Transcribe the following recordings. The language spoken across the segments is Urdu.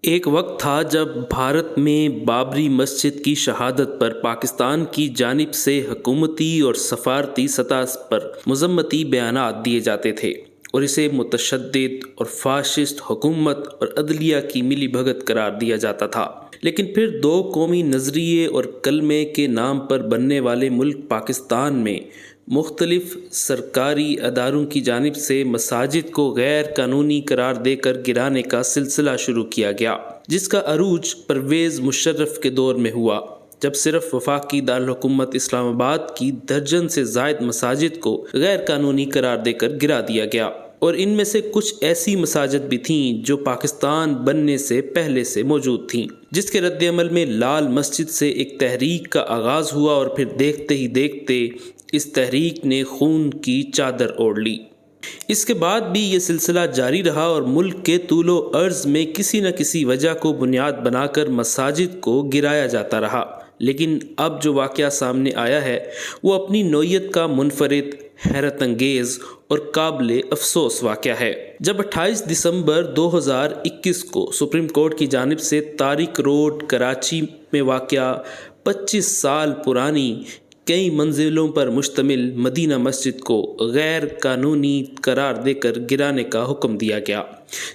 ایک وقت تھا جب بھارت میں بابری مسجد کی شہادت پر پاکستان کی جانب سے حکومتی اور سفارتی سطح پر مذمتی بیانات دیے جاتے تھے اور اسے متشدد اور فاشسٹ حکومت اور عدلیہ کی ملی بھگت قرار دیا جاتا تھا۔ لیکن پھر دو قومی نظریے اور کلمے کے نام پر بننے والے ملک پاکستان میں مختلف سرکاری اداروں کی جانب سے مساجد کو غیر قانونی قرار دے کر گرانے کا سلسلہ شروع کیا گیا، جس کا عروج پرویز مشرف کے دور میں ہوا، جب صرف وفاقی دارالحکومت اسلام آباد کی درجن سے زائد مساجد کو غیر قانونی قرار دے کر گرا دیا گیا، اور ان میں سے کچھ ایسی مساجد بھی تھیں جو پاکستان بننے سے پہلے سے موجود تھیں، جس کے رد عمل میں لال مسجد سے ایک تحریک کا آغاز ہوا اور پھر دیکھتے ہی دیکھتے اس تحریک نے خون کی چادر اوڑھ لی۔ اس کے بعد بھی یہ سلسلہ جاری رہا اور ملک کے طول و عرض میں کسی نہ کسی وجہ کو بنیاد بنا کر مساجد کو گرایا جاتا رہا۔ لیکن اب جو واقعہ سامنے آیا ہے وہ اپنی نوعیت کا منفرد، حیرت انگیز اور قابل افسوس واقعہ ہے۔ جب 28 دسمبر 2021 کو سپریم کورٹ کی جانب سے طارق روڈ کراچی میں واقع 25 سال پرانی کئی منزلوں پر مشتمل مدینہ مسجد کو غیر قانونی قرار دے کر گرانے کا حکم دیا گیا،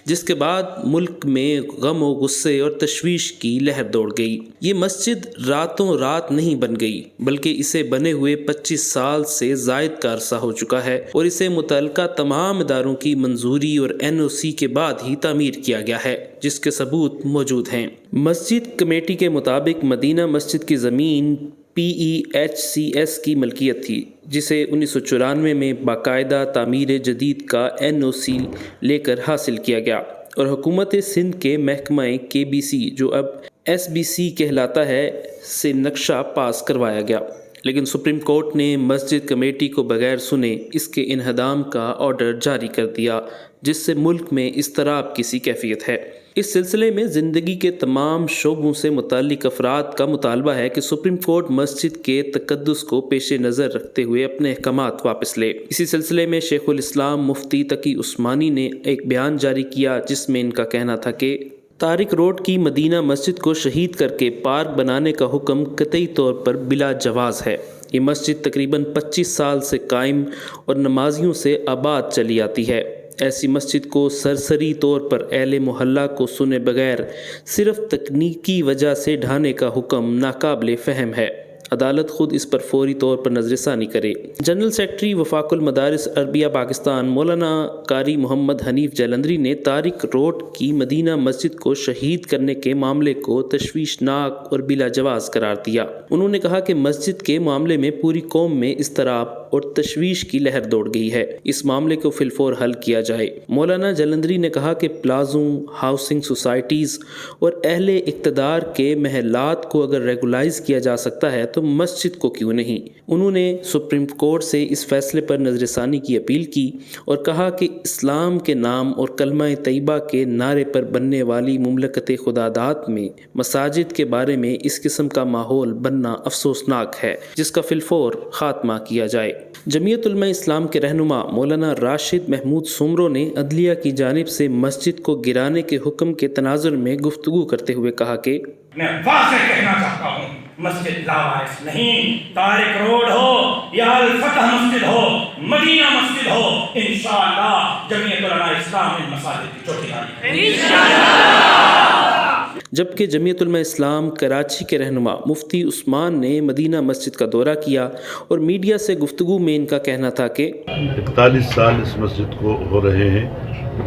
جس کے بعد ملک میں غم و غصے اور تشویش کی لہر دوڑ گئی۔ یہ مسجد راتوں رات نہیں بن گئی، بلکہ اسے بنے ہوئے 25 سال سے زائد کا عرصہ ہو چکا ہے اور اسے متعلقہ تمام اداروں کی منظوری اور NOC کے بعد ہی تعمیر کیا گیا ہے، جس کے ثبوت موجود ہیں۔ مسجد کمیٹی کے مطابق مدینہ مسجد کی زمین PEHCS کی ملکیت تھی، جسے 1994 میں باقاعدہ تعمیر جدید کا NOC لے کر حاصل کیا گیا اور حکومت سندھ کے محکمہ KBC، جو اب SBC کہلاتا ہے، سے نقشہ پاس کروایا گیا۔ لیکن سپریم کورٹ نے مسجد کمیٹی کو بغیر سنے اس کے انہدام کا آرڈر جاری کر دیا، جس سے ملک میں اضطراب کی سی کیفیت ہے۔ اس سلسلے میں زندگی کے تمام شعبوں سے متعلق افراد کا مطالبہ ہے کہ سپریم کورٹ مسجد کے تقدس کو پیش نظر رکھتے ہوئے اپنے احکامات واپس لے۔ اسی سلسلے میں شیخ الاسلام مفتی تقی عثمانی نے ایک بیان جاری کیا، جس میں ان کا کہنا تھا کہ طارق روڈ کی مدینہ مسجد کو شہید کر کے پارک بنانے کا حکم قطعی طور پر بلا جواز ہے۔ یہ مسجد تقریباً 25 سال سے قائم اور نمازیوں سے آباد چلی آتی ہے۔ ایسی مسجد کو سرسری طور پر اہل محلہ کو سنے بغیر صرف تکنیکی وجہ سے ڈھانے کا حکم ناقابل فہم ہے۔ عدالت خود اس پر فوری طور پر نظر ثانی کرے۔ جنرل سیکرٹری وفاق المدارس عربیہ پاکستان مولانا قاری محمد حنیف جلندری نے طارق روڈ کی مدینہ مسجد کو شہید کرنے کے معاملے کو تشویشناک اور بلا جواز قرار دیا۔ انہوں نے کہا کہ مسجد کے معاملے میں پوری قوم میں اضطراب اور تشویش کی لہر دوڑ گئی ہے، اس معاملے کو فی الفور حل کیا جائے۔ مولانا جلندری نے کہا کہ پلازوں، ہاؤسنگ سوسائٹیز اور اہل اقتدار کے محلات کو اگر ریگولائز کیا جا سکتا ہے تو مسجد کو کیوں نہیں۔ انہوں نے سپریم کورٹ سے اس فیصلے پر نظر ثانی کی اپیل کی اور کہا کہ اسلام کے نام اور کلمہ طیبہ کے نعرے پر بننے والی مملکت خداداد میں مساجد کے بارے میں اس قسم کا ماحول بننا افسوسناک ہے، جس کا فی الفور خاتمہ کیا جائے۔ جمعیت علماء اسلام کے رہنما مولانا راشد محمود سومرو نے عدلیہ کی جانب سے مسجد کو گرانے کے حکم کے تناظر میں گفتگو کرتے ہوئے کہا کہ میں واضح کہنا چاہتا ہوں، مسجد لاوارث نہیں، طارق روڈ ہو یا الفتح مسجد ہو، مدینہ مسجد ہو، انشاءاللہ جمعیت علماء اسلام ان مساجد کی چوکیداری جبکہ جمعیت علماء اسلام کراچی کے رہنما مفتی عثمان نے مدینہ مسجد کا دورہ کیا اور میڈیا سے گفتگو میں ان کا کہنا تھا کہ 41 سال اس مسجد کو ہو رہے ہیں۔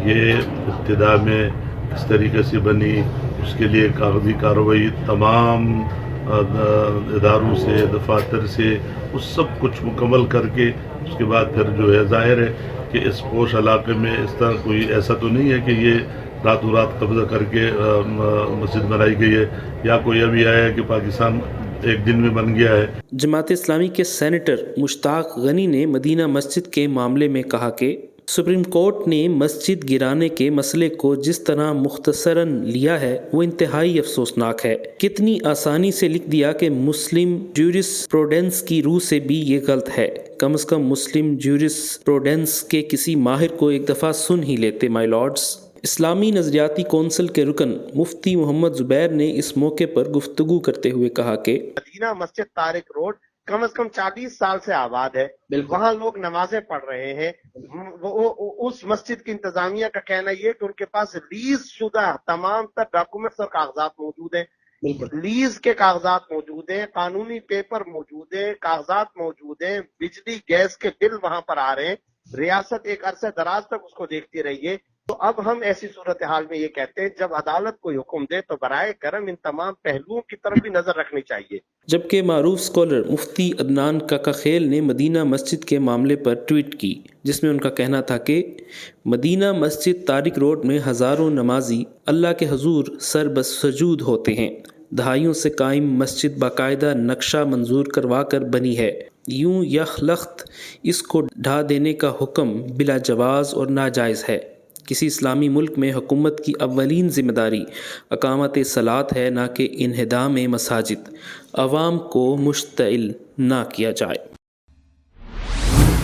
یہ ابتدا میں اس طریقے سے بنی، اس کے لیے کاغذی کارروائی تمام اداروں سے، دفاتر سے، اس سب کچھ مکمل کر کے اس کے بعد پھر جو ہے ظاہر ہے کہ اس پوش علاقے میں اس طرح کوئی ایسا تو نہیں ہے کہ یہ راتوں رات قبضہ کر کے مسجد بنائی گئی ہے، یا کوئی ابھی آیا ہے کہ پاکستان ایک دن میں بن گیا ہے۔ جماعت اسلامی کے سینیٹر مشتاق غنی نے مدینہ مسجد کے معاملے میں کہا کہ سپریم کورٹ نے مسجد گرانے کے مسئلے کو جس طرح مختصراً لیا ہے وہ انتہائی افسوسناک ہے۔ کتنی آسانی سے لکھ دیا کہ مسلم جیورس پروڈنس کی روح سے بھی یہ غلط ہے۔ کم از کم مسلم جیورس پروڈنس کے کسی ماہر کو ایک دفعہ سن ہی لیتے مائی لارڈز۔ اسلامی نظریاتی کونسل کے رکن مفتی محمد زبیر نے اس موقع پر گفتگو کرتے ہوئے کہا کہ مدینہ مسجد طارق روڈ کم از کم 40 سال سے آباد ہے، وہاں لوگ نمازیں پڑھ رہے ہیں۔ اس مسجد کی انتظامیہ کا کہنا یہ کہ ان کے پاس لیز شدہ تمام تر ڈاکومنٹس اور کاغذات موجود ہیں، لیز کے کاغذات موجود ہیں، قانونی پیپر موجود ہیں، کاغذات موجود ہیں، بجلی گیس کے بل وہاں پر آ رہے ہیں۔ ریاست ایک عرصہ دراز تک اس کو دیکھتی رہی ہے۔ تو اب ہم ایسی صورتحال میں یہ کہتے ہیں جب عدالت کوئی حکم دے تو برائے کرم ان تمام پہلوؤں کی طرف بھی نظر رکھنی چاہیے۔ جبکہ معروف اسکالر مفتی عدنان کاکا خیل نے مدینہ مسجد کے معاملے پر ٹویٹ کی، جس میں ان کا کہنا تھا کہ مدینہ مسجد طارق روڈ میں ہزاروں نمازی اللہ کے حضور سر بسجود ہوتے ہیں۔ دہائیوں سے قائم مسجد باقاعدہ نقشہ منظور کروا کر بنی ہے، یوں یخلخت اس کو ڈھا دینے کا حکم بلا جواز اور ناجائز ہے۔ کسی اسلامی ملک میں حکومت کی اولین ذمہ داری اقامت صلاۃ ہے، نہ کہ انہدام مساجد۔ عوام کو مشتعل نہ کیا جائے۔